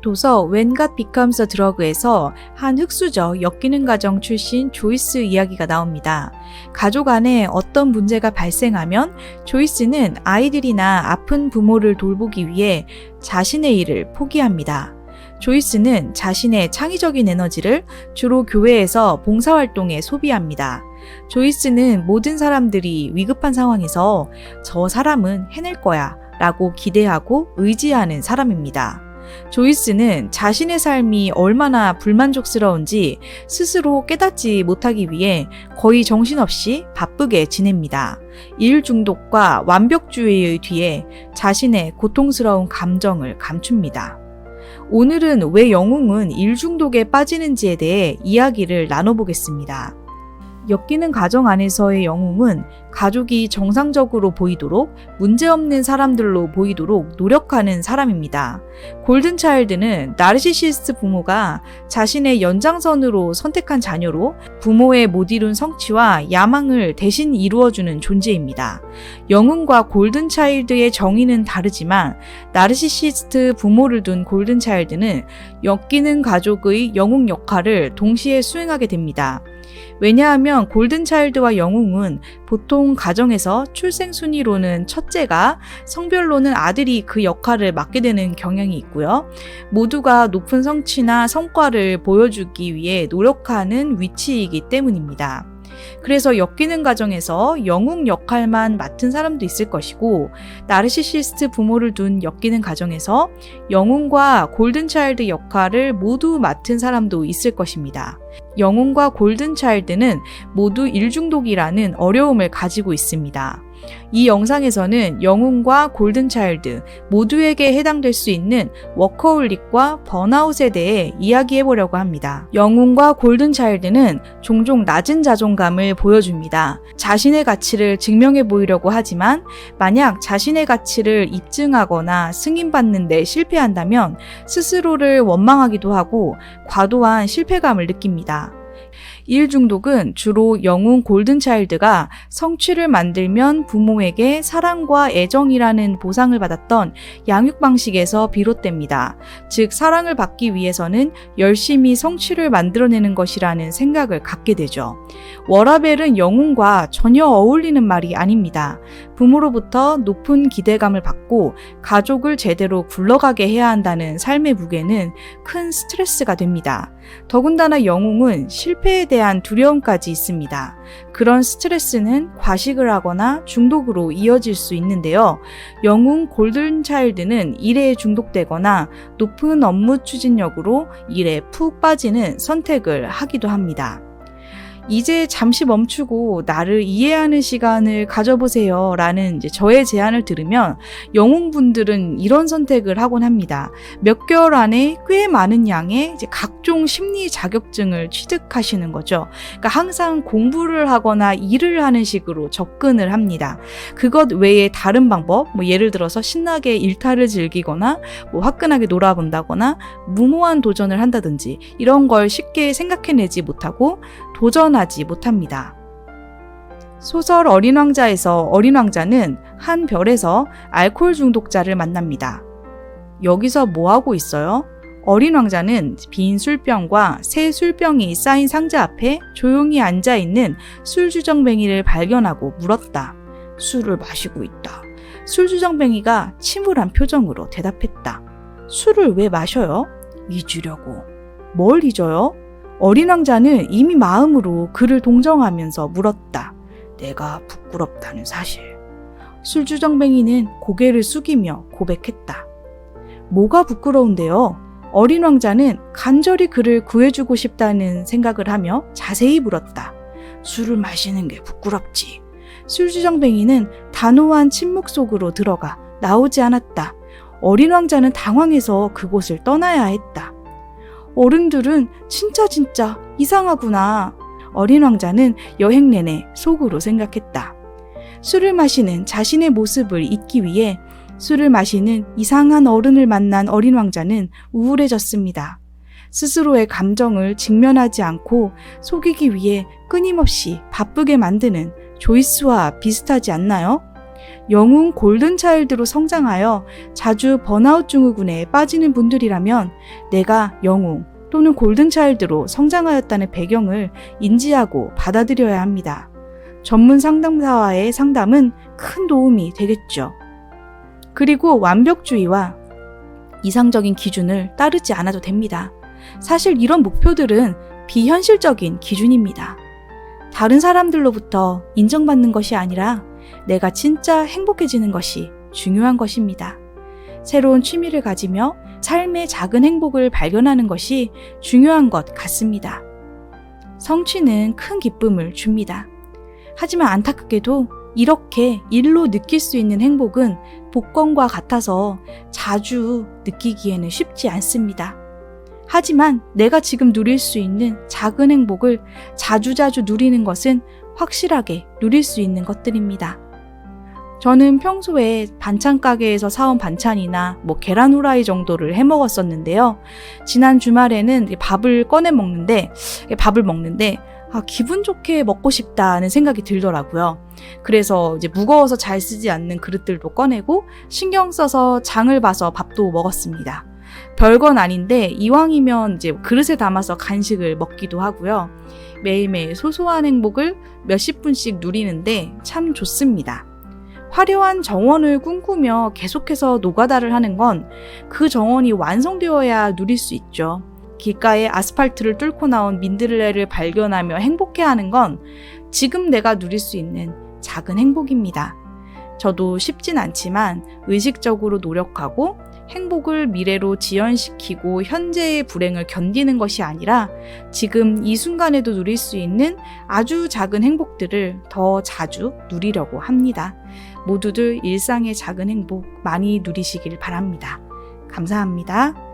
도서 When God Becomes a Drug에서 한 흑수저 엮이는 가정 출신 조이스 이야기가 나옵니다. 가족 안에 어떤 문제가 발생하면 조이스는 아이들이나 아픈 부모를 돌보기 위해 자신의 일을 포기합니다. 조이스는 자신의 창의적인 에너지를 주로 교회에서 봉사활동에 소비합니다. 조이스는 모든 사람들이 위급한 상황에서 저 사람은 해낼 거야 라고 기대하고 의지하는 사람입니다. 조이스는 자신의 삶이 얼마나 불만족스러운지 스스로 깨닫지 못하기 위해 거의 정신없이 바쁘게 지냅니다. 일 중독과 완벽주의의 뒤에 자신의 고통스러운 감정을 감춥니다. 오늘은 왜 영웅은 일 중독에 빠지는지에 대해 이야기를 나눠보겠습니다. 엮이는 가정 안에서의 영웅은 가족이 정상적으로 보이도록 문제없는 사람들로 보이도록 노력하는 사람입니다. 골든차일드는 나르시시스트 부모가 자신의 연장선으로 선택한 자녀로 부모의 못 이룬 성취와 야망을 대신 이루어주는 존재입니다. 영웅과 골든차일드의 정의는 다르지만 나르시시스트 부모를 둔 골든차일드는 엮이는 가족의 영웅 역할을 동시에 수행하게 됩니다. 왜냐하면 골든차일드와 영웅은 보통 가정에서 출생 순위로는 첫째가, 성별로는 아들이 그 역할을 맡게 되는 경향이 있고요. 모두가 높은 성취나 성과를 보여주기 위해 노력하는 위치이기 때문입니다. 그래서 엮이는 가정에서 영웅 역할만 맡은 사람도 있을 것이고, 나르시시스트 부모를 둔 엮이는 가정에서 영웅과 골든차일드 역할을 모두 맡은 사람도 있을 것입니다. 영웅과 골든차일드는 모두 일중독이라는 어려움을 가지고 있습니다. 이 영상에서는 영웅과 골든차일드 모두에게 해당될 수 있는 워커홀릭과 번아웃에 대해 이야기해보려고 합니다. 영웅과 골든차일드는 종종 낮은 자존감을 보여줍니다. 자신의 가치를 증명해 보이려고 하지만 만약 자신의 가치를 입증하거나 승인받는 데 실패한다면 스스로를 원망하기도 하고 과도한 실패감을 느낍니다. 일 중독은 주로 영웅 골든차일드가 성취를 만들면 부모에게 사랑과 애정이라는 보상을 받았던 양육 방식에서 비롯됩니다. 즉, 사랑을 받기 위해서는 열심히 성취를 만들어내는 것이라는 생각을 갖게 되죠. 워라벨은 영웅과 전혀 어울리는 말이 아닙니다. 부모로부터 높은 기대감을 받고 가족을 제대로 굴러가게 해야 한다는 삶의 무게는 큰 스트레스가 됩니다. 더군다나 영웅은 실패에 대한 두려움까지 있습니다. 그런 스트레스는 과식을 하거나 중독으로 이어질 수 있는데요. 영웅 골든차일드는 일에 중독되거나 높은 업무 추진력으로 일에 푹 빠지는 선택을 하기도 합니다. 이제 잠시 멈추고 나를 이해하는 시간을 가져보세요 라는 저의 제안을 들으면 영웅분들은 이런 선택을 하곤 합니다. 몇 개월 안에 꽤 많은 양의 각종 심리 자격증을 취득하시는 거죠. 그러니까 항상 공부를 하거나 일을 하는 식으로 접근을 합니다. 그것 외에 다른 방법, 예를 들어서 신나게 일탈을 즐기거나 화끈하게 놀아본다거나 무모한 도전을 한다든지 이런 걸 쉽게 생각해내지 못하고 도전하지 못합니다. 소설 어린 왕자에서 어린 왕자는 한 별에서 알코올 중독자를 만납니다. 여기서 뭐 하고 있어요? 어린 왕자는 빈 술병과 새 술병이 쌓인 상자 앞에 조용히 앉아있는 술주정뱅이를 발견하고 물었다. 술을 마시고 있다. 술주정뱅이가 침울한 표정으로 대답했다. 술을 왜 마셔요? 잊으려고. 뭘 잊어요? 어린 왕자는 이미 마음으로 그를 동정하면서 물었다. 내가 부끄럽다는 사실. 술주정뱅이는 고개를 숙이며 고백했다. 뭐가 부끄러운데요? 어린 왕자는 간절히 그를 구해주고 싶다는 생각을 하며 자세히 물었다. 술을 마시는 게 부끄럽지. 술주정뱅이는 단호한 침묵 속으로 들어가 나오지 않았다. 어린 왕자는 당황해서 그곳을 떠나야 했다. 어른들은 진짜 이상하구나. 어린 왕자는 여행 내내 속으로 생각했다. 술을 마시는 자신의 모습을 잊기 위해 술을 마시는 이상한 어른을 만난 어린 왕자는 우울해졌습니다. 스스로의 감정을 직면하지 않고 속이기 위해 끊임없이 바쁘게 만드는 조이스와 비슷하지 않나요? 영웅 골든차일드로 성장하여 자주 번아웃 증후군에 빠지는 분들이라면 내가 영웅 또는 골든차일드로 성장하였다는 배경을 인지하고 받아들여야 합니다. 전문 상담사와의 상담은 큰 도움이 되겠죠. 그리고 완벽주의와 이상적인 기준을 따르지 않아도 됩니다. 사실 이런 목표들은 비현실적인 기준입니다. 다른 사람들로부터 인정받는 것이 아니라 내가 진짜 행복해지는 것이 중요한 것입니다. 새로운 취미를 가지며 삶의 작은 행복을 발견하는 것이 중요한 것 같습니다. 성취는 큰 기쁨을 줍니다. 하지만 안타깝게도 이렇게 일로 느낄 수 있는 행복은 복권과 같아서 자주 느끼기에는 쉽지 않습니다. 하지만 내가 지금 누릴 수 있는 작은 행복을 자주자주 누리는 것은 확실하게 누릴 수 있는 것들입니다. 저는 평소에 반찬 가게에서 사온 반찬이나 계란 후라이 정도를 해 먹었었는데요. 지난 주말에는 밥을 먹는데 기분 좋게 먹고 싶다는 생각이 들더라고요. 그래서 이제 무거워서 잘 쓰지 않는 그릇들도 꺼내고 신경 써서 장을 봐서 밥도 먹었습니다. 별건 아닌데 이왕이면 이제 그릇에 담아서 간식을 먹기도 하고요. 매일매일 소소한 행복을 몇십 분씩 누리는데 참 좋습니다. 화려한 정원을 꿈꾸며 계속해서 노가다를 하는 건 그 정원이 완성되어야 누릴 수 있죠. 길가에 아스팔트를 뚫고 나온 민들레를 발견하며 행복해하는 건 지금 내가 누릴 수 있는 작은 행복입니다. 저도 쉽진 않지만 의식적으로 노력하고 행복을 미래로 지연시키고 현재의 불행을 견디는 것이 아니라 지금 이 순간에도 누릴 수 있는 아주 작은 행복들을 더 자주 누리려고 합니다. 모두들 일상의 작은 행복 많이 누리시길 바랍니다. 감사합니다.